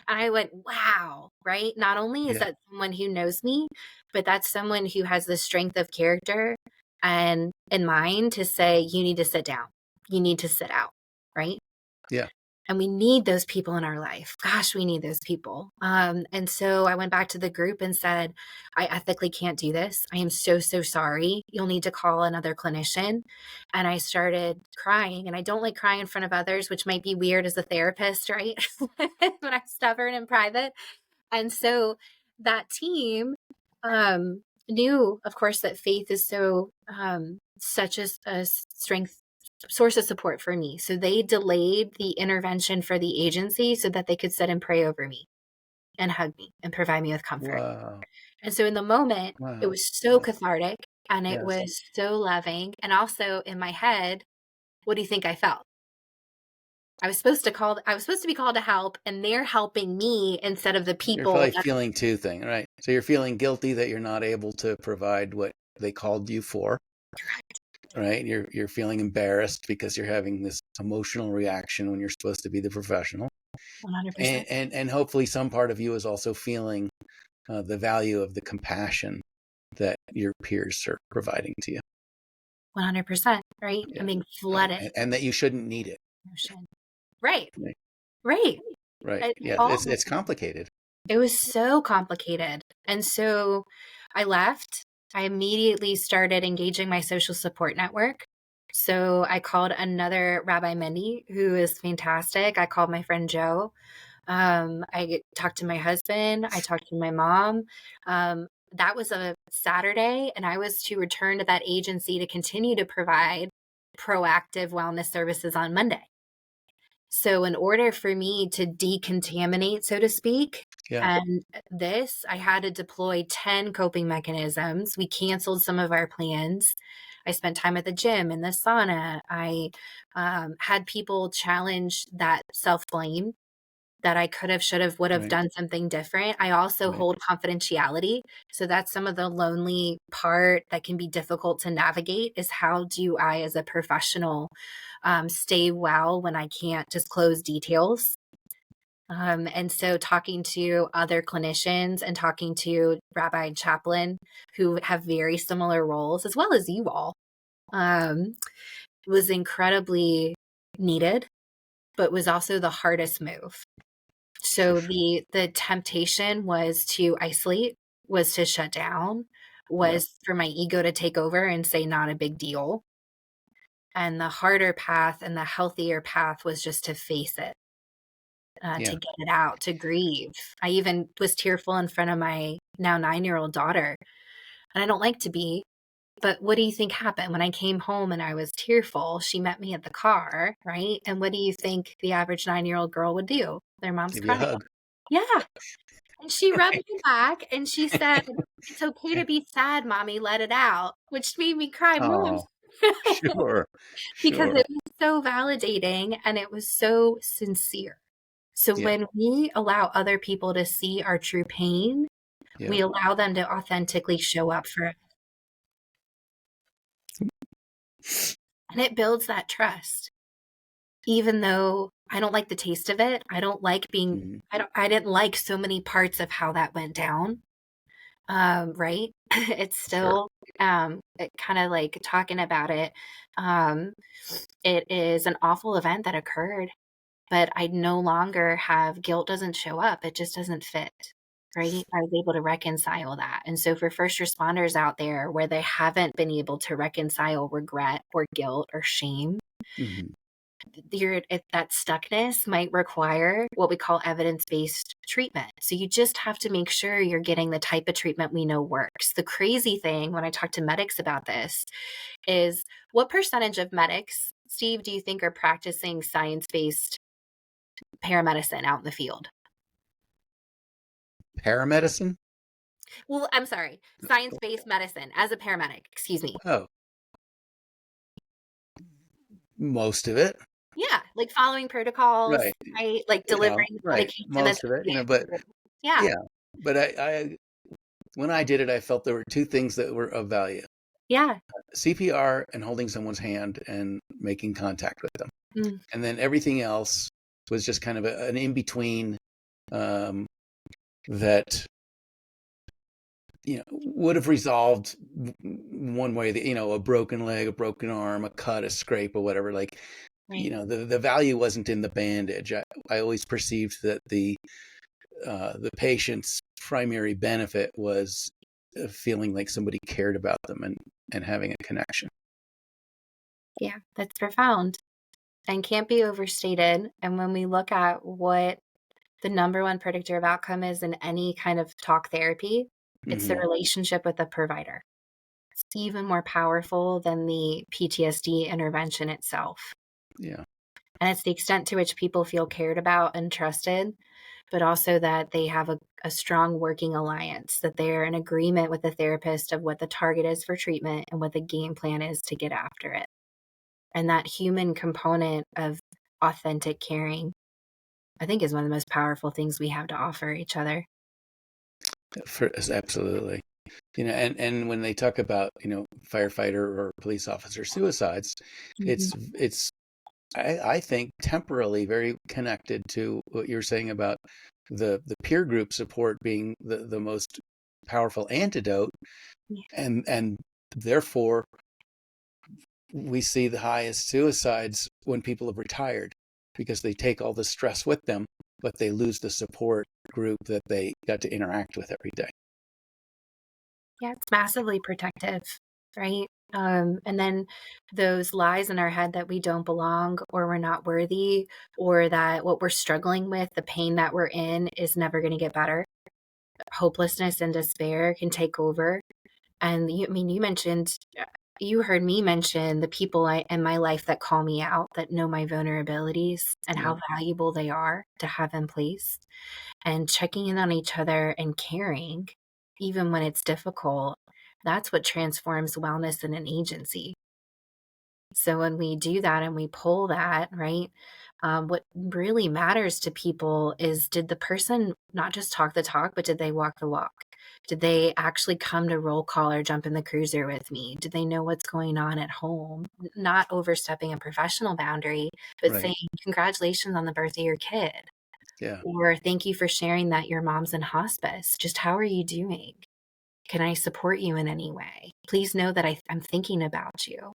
And I went, wow, right? Not only is Yeah. that someone who knows me, but that's someone who has the strength of character and in mind to say, you need to sit down. You need to sit out, right? Yeah. And we need those people in our life. Gosh, we need those people. And so I went back to the group and said, I ethically can't do this. I am so, so sorry. You'll need to call another clinician. And I started crying. And I don't like crying in front of others, which might be weird as a therapist, right? When I'm stubborn in private. And so that team knew, of course, that faith is so such a strength source of support for me. So they delayed the intervention for the agency so that they could sit and pray over me and hug me and provide me with comfort. Wow. And so in the moment, it Wow. was so cathartic and it Yes. was so loving. And also in my head, what do you think I felt? I was supposed to be called to help, and they're helping me instead of the You're people. probably feeling two things, right? So you're feeling guilty that you're not able to provide what they called you for. Right? You're feeling embarrassed because you're having this emotional reaction when you're supposed to be the professional. 100%. And hopefully some part of you is also feeling the value of the compassion that your peers are providing to you. 100%, right? Yeah. I'm being flooded. And that you shouldn't need it. Emotion. Right. Right. Right. Right. Yeah. It's complicated. It was so complicated. And so I left. I immediately started engaging my social support network. So I called another Rabbi Mindy, who is fantastic. I called my friend Joe. I talked to my husband. I talked to my mom. That was a Saturday, and I was to return to that agency to continue to provide proactive wellness services on Monday. So in order for me to decontaminate, so to speak, and this, I had to deploy 10 coping mechanisms. We canceled some of our plans. I spent time at the gym, in the sauna. I had people challenge that self-blame that I could have, should have, would have done something different. I also hold confidentiality. So that's some of the lonely part that can be difficult to navigate is how do I, as a professional, stay well when I can't disclose details. And so talking to other clinicians and talking to Rabbi and Chaplain who have very similar roles, as well as you all, was incredibly needed, but was also the hardest move. So the temptation was to isolate, was to shut down, was for my ego to take over and say not a big deal. And the harder path and the healthier path was just to face it, to get it out, to grieve. I even was tearful in front of my now 9-year-old daughter. And I don't like to be, but what do you think happened when I came home and I was tearful? She met me at the car, right? And what do you think the average 9-year-old girl would do? Their mom's Give you a crying. hug. Yeah. And she rubbed me back and she said, it's okay to be sad, mommy, let it out, which made me cry more. Sure. Because it was so validating and it was so sincere. So when we allow other people to see our true pain, we allow them to authentically show up for it. And it builds that trust. Even though I don't like the taste of it, I don't like being, I didn't like so many parts of how that went down. Right. It's Sure. still, it kind of like talking about it. Um, it is an awful event that occurred, but I no longer have guilt doesn't show up. It just doesn't fit. Right. I was able to reconcile that. And so for first responders out there where they haven't been able to reconcile regret or guilt or shame, Hmm. that stuckness might require what we call evidence-based treatment. So you just have to make sure you're getting the type of treatment we know works. The crazy thing when I talk to medics about this is, what percentage of medics, Steve, do you think are practicing science-based paramedicine out in the field? Paramedicine? Well, I'm sorry, science-based medicine as a paramedic, excuse me. Oh, most of it. Yeah, like following protocols, Right. right? Like delivering Right. medication that's Most of it, but yeah, yeah, but I when I did it, I felt there were two things that were of value: yeah. CPR and holding someone's hand and making contact with them. Mm, And then everything else was just kind of an in between, um, that would have resolved one way, that a broken leg, a broken arm, a cut, a scrape, or whatever. Like, right. the value wasn't in the bandage. I always perceived that the patient's primary benefit was feeling like somebody cared about them and having a connection. Yeah, that's profound and can't be overstated. And when we look at what the number one predictor of outcome is in any kind of talk therapy, it's the Hmm. relationship with the provider. It's even more powerful than the PTSD intervention itself. Yeah. And it's the extent to which people feel cared about and trusted, but also that they have a strong working alliance, that they're in agreement with the therapist of what the target is for treatment and what the game plan is to get after it. And that human component of authentic caring, I think, is one of the most powerful things we have to offer each other. Absolutely. And when they talk about, firefighter or police officer suicides, Mhm. it's I think temporally very connected to what you're saying about the peer group support being the most powerful antidote, Yeah. and therefore we see the highest suicides when people have retired, because they take all the stress with them, but they lose the support group that they got to interact with every day. Yeah, it's massively protective, right? And then those lies in our head that we don't belong or we're not worthy or that what we're struggling with, the pain that we're in, is never going to get better. Hopelessness and despair can take over. And you, I mean, you heard me mention the people in my life that call me out, that know my vulnerabilities and Yeah. how valuable they are to have in place, and checking in on each other and caring, even when it's difficult. That's what transforms wellness in an agency. So when we do that and we pull that, right, what really matters to people is, did the person not just talk the talk, but did they walk the walk? Did they actually come to roll call or jump in the cruiser with me? Did they know what's going on at home? Not overstepping a professional boundary, but Right. saying, congratulations on the birth of your kid. Yeah. Or thank you for sharing that your mom's in hospice. Just how are you doing? Can I support you in any way? Please know that I'm thinking about you.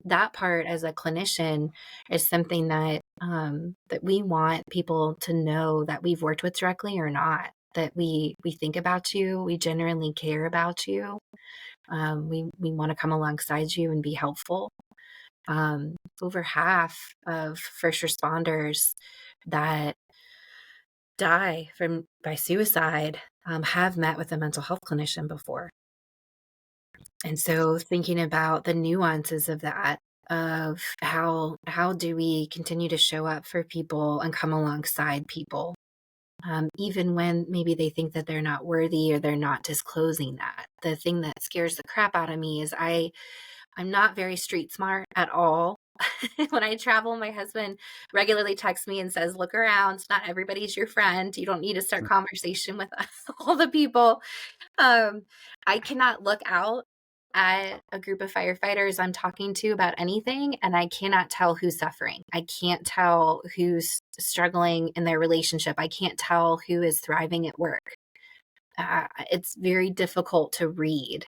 That part as a clinician is something that we want people to know, that we've worked with directly or not, that we think about you, we genuinely care about you, we want to come alongside you and be helpful. Over half of first responders that die from by suicide have met with a mental health clinician before. And so thinking about the nuances of that, of how do we continue to show up for people and come alongside people, even when maybe they think that they're not worthy or they're not disclosing that. The thing that scares the crap out of me is I'm not very street smart at all. When I travel, my husband regularly texts me and says, look around, not everybody's your friend. You don't need to start conversation with all the people. Um, I cannot look out at a group of firefighters I'm talking to about anything, and I cannot tell who's suffering. I can't tell who's struggling in their relationship. I can't tell who is thriving at work. it's very difficult to read,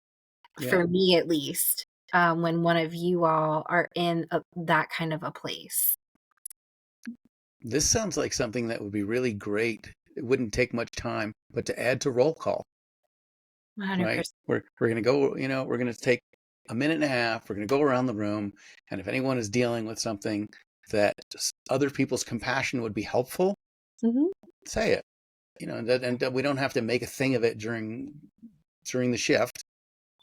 Yeah. for me at least, when one of you all are in that kind of a place. This sounds like something that would be really great. It wouldn't take much time, but to add to roll call, right? 100%. We're going to go, we're going to take a minute and a half. We're going to go around the room. And if anyone is dealing with something that other people's compassion would be helpful, Mm-hmm. say it, and we don't have to make a thing of it during the shift,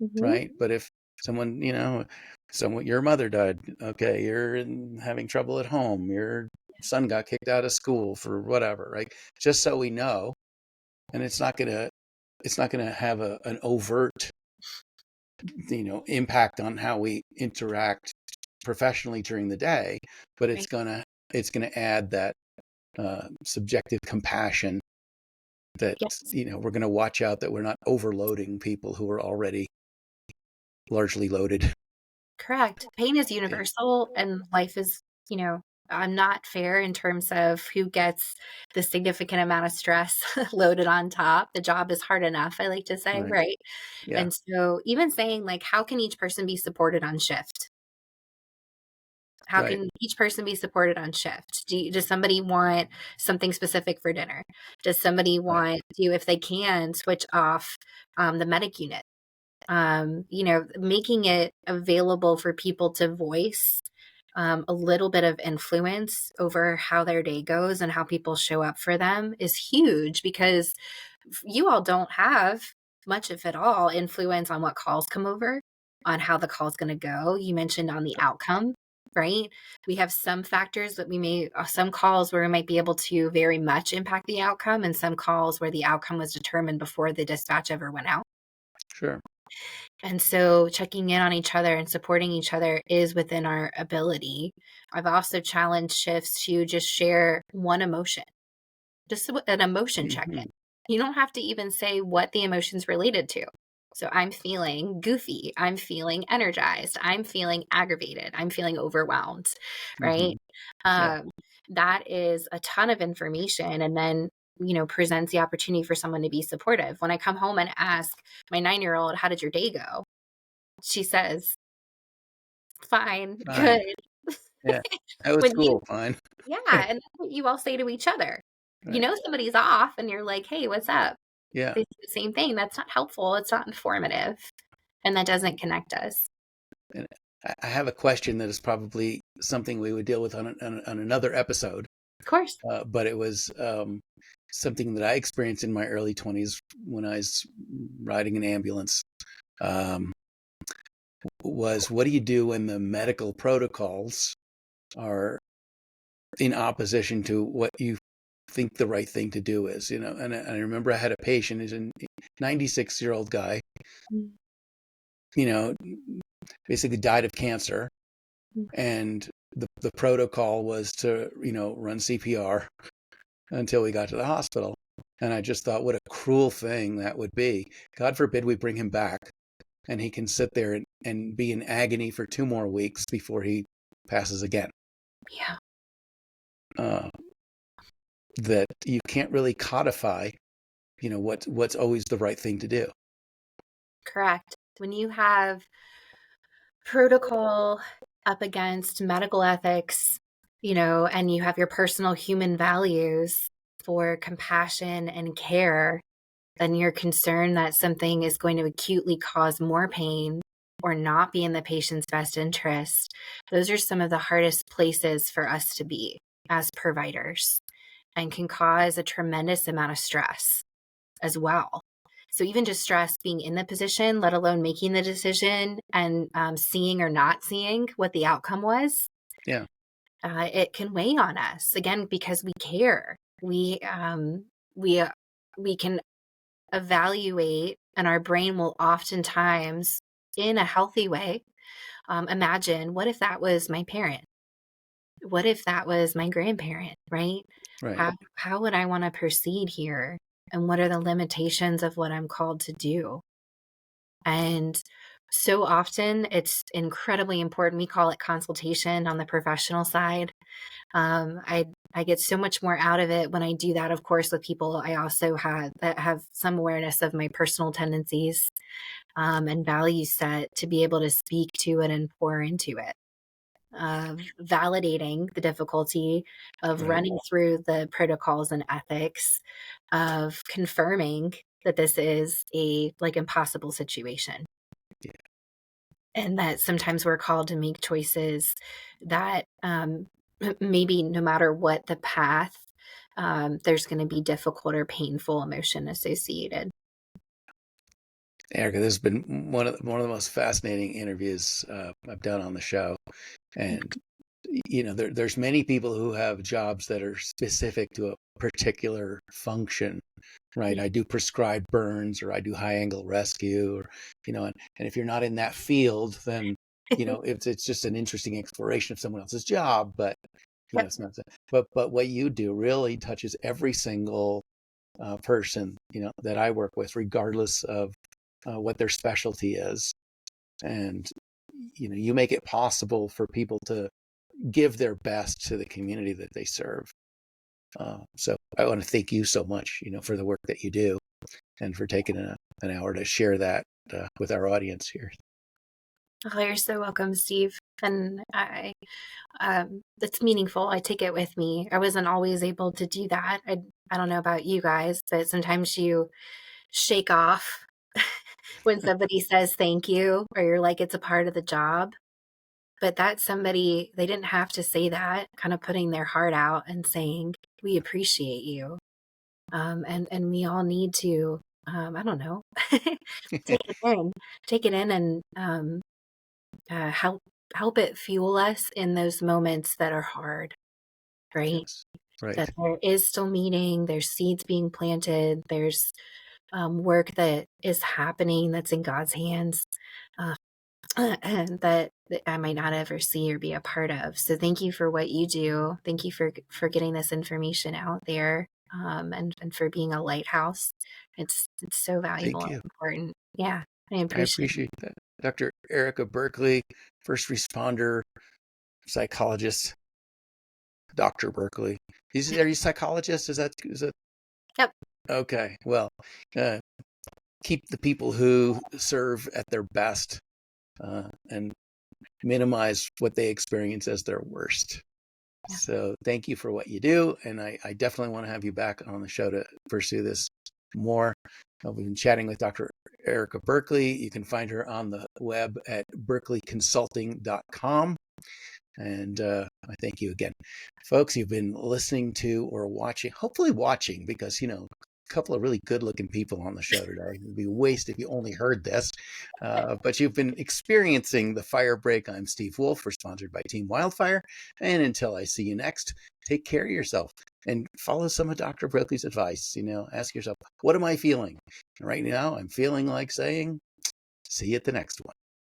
Mm-hmm. right? But if someone, your mother died, okay, you're having trouble at home, your son got kicked out of school for whatever, right? Just so we know, and it's not gonna have an overt, impact on how we interact professionally during the day, but it's Right. gonna add that subjective compassion that Yes. we're gonna watch out that we're not overloading people who are already largely loaded. Correct. Pain is Yeah, universal, and life is, not fair in terms of who gets the significant amount of stress loaded on top. The job is hard enough, I like to say, right. right? Yeah, And so even saying like, how can each person be supported on shift? How right. can each person be supported on shift? Does somebody want something specific for dinner? Does somebody Right. want you, if they can, switch off the medic unit? Making it available for people to voice a little bit of influence over how their day goes and how people show up for them is huge, because you all don't have much, if at all, influence on what calls come over, on how the call's going to go. You mentioned on the outcome, right? We have some factors that some calls where we might be able to very much impact the outcome, and some calls where the outcome was determined before the dispatch ever went out. Sure. And so checking in on each other and supporting each other is within our ability. I've also challenged shifts to just share one emotion, just an emotion check in. Hmm. You don't have to even say what the emotion's related to. So I'm feeling goofy. I'm feeling energized. I'm feeling aggravated. I'm feeling overwhelmed, Hmm. right? Yeah. Um, that is a ton of information. And then, presents the opportunity for someone to be supportive. When I come home and ask my 9-year-old, how did your day go? She says, fine, Fine. good. Yeah. That was When you cool. Fine. Yeah, and that's what you all say to each other. Right. Somebody's off and you're like, "Hey, what's up?" Yeah. They say the same thing. That's not helpful, it's not informative, and that doesn't connect us. And I have a question that is probably something we would deal with on another episode, Of course. but it was something that I experienced in my early 20s when I was riding an ambulance. Um, was what do you do when the medical protocols are in opposition to what you think the right thing to do is? And I remember I had a patient who's a 96-year-old guy, Mm, you know, basically died of cancer, mm. and the protocol was to run CPR until we got to the hospital. And I just thought, what a cruel thing that would be. God forbid we bring him back and he can sit there and be in agony for 2 more weeks before he passes again. Yeah, Uh, that you can't really codify, what's always the right thing to do. correct. When you have protocol up against medical ethics, and you have your personal human values for compassion and care, then you're concerned that something is going to acutely cause more pain or not be in the patient's best interest. Those are some of the hardest places for us to be as providers, and can cause a tremendous amount of stress as well. So even just stress being in the position, let alone making the decision and seeing or not seeing what the outcome was, Yeah. it can weigh on us again because we care. We can evaluate, and our brain will oftentimes, in a healthy way, imagine, what if that was my parent? What if that was my grandparent, right? Right. How would I want to proceed here? And what are the limitations of what I'm called to do? And so often it's incredibly important. We call it consultation on the professional side. I get so much more out of it when I do that, of course, with people I also have some awareness of my personal tendencies and value set to be able to speak to it and pour into it. Validating the difficulty of Right. running through the protocols and ethics of confirming that this is a like impossible situation. Yeah. And that sometimes we're called to make choices that maybe no matter what the path, there's going to be difficult or painful emotion associated. 𝐸rika, this has been one of the most fascinating interviews I've done on the show. And there's many people who have jobs that are specific to a particular function, right? I do prescribed burns, or I do high angle rescue, or and if you're not in that field, then it's just an interesting exploration of someone else's job. But Yep. it's not. But what you do really touches every single person that I work with, regardless of what their specialty is, and you make it possible for people to give their best to the community that they serve. So I want to thank you so much, for the work that you do, and for taking an hour to share that with our audience here. Oh, you're so welcome, Steve. And it's meaningful. I take it with me. I wasn't always able to do that. I don't know about you guys, but sometimes you shake off when somebody says thank you, or you're like, it's a part of the job. But that somebody, they didn't have to say that, kind of putting their heart out and saying, we appreciate you. And we all need to, I don't know, take it in and help it fuel us in those moments that are hard, right? Yes. Right. That there is still meaning, there's seeds being planted, there's work that is happening that's in God's hands. And that I might not ever see or be a part of. So thank you for what you do. Thank you for getting this information out there, and for being a lighthouse. It's so valuable Thank and you. important. Yeah, I I appreciate appreciate that. Dr. 𝐸rika Birkley, first responder, psychologist, Dr. Birkley. Are you a psychologist? Is that? Yep. Okay. Well, keep the people who serve at their best, and minimize what they experience as their worst. Yeah. So thank you for what you do. And I definitely want to have you back on the show to pursue this more. We've been chatting with Dr. 𝐸rika Birkley. You can find her on the web at burkleyconsulting.com. And I thank you again. Folks, you've been listening to or watching, hopefully watching, because, a couple of really good-looking people on the show today. It would be a waste if you only heard this. But you've been experiencing the Fire Break. I'm Steve Wolf. We're sponsored by Team Wildfire. And until I see you next, take care of yourself and follow some of Dr. Birkley's advice. Ask yourself, what am I feeling? And right now, I'm feeling like saying, see you at the next one.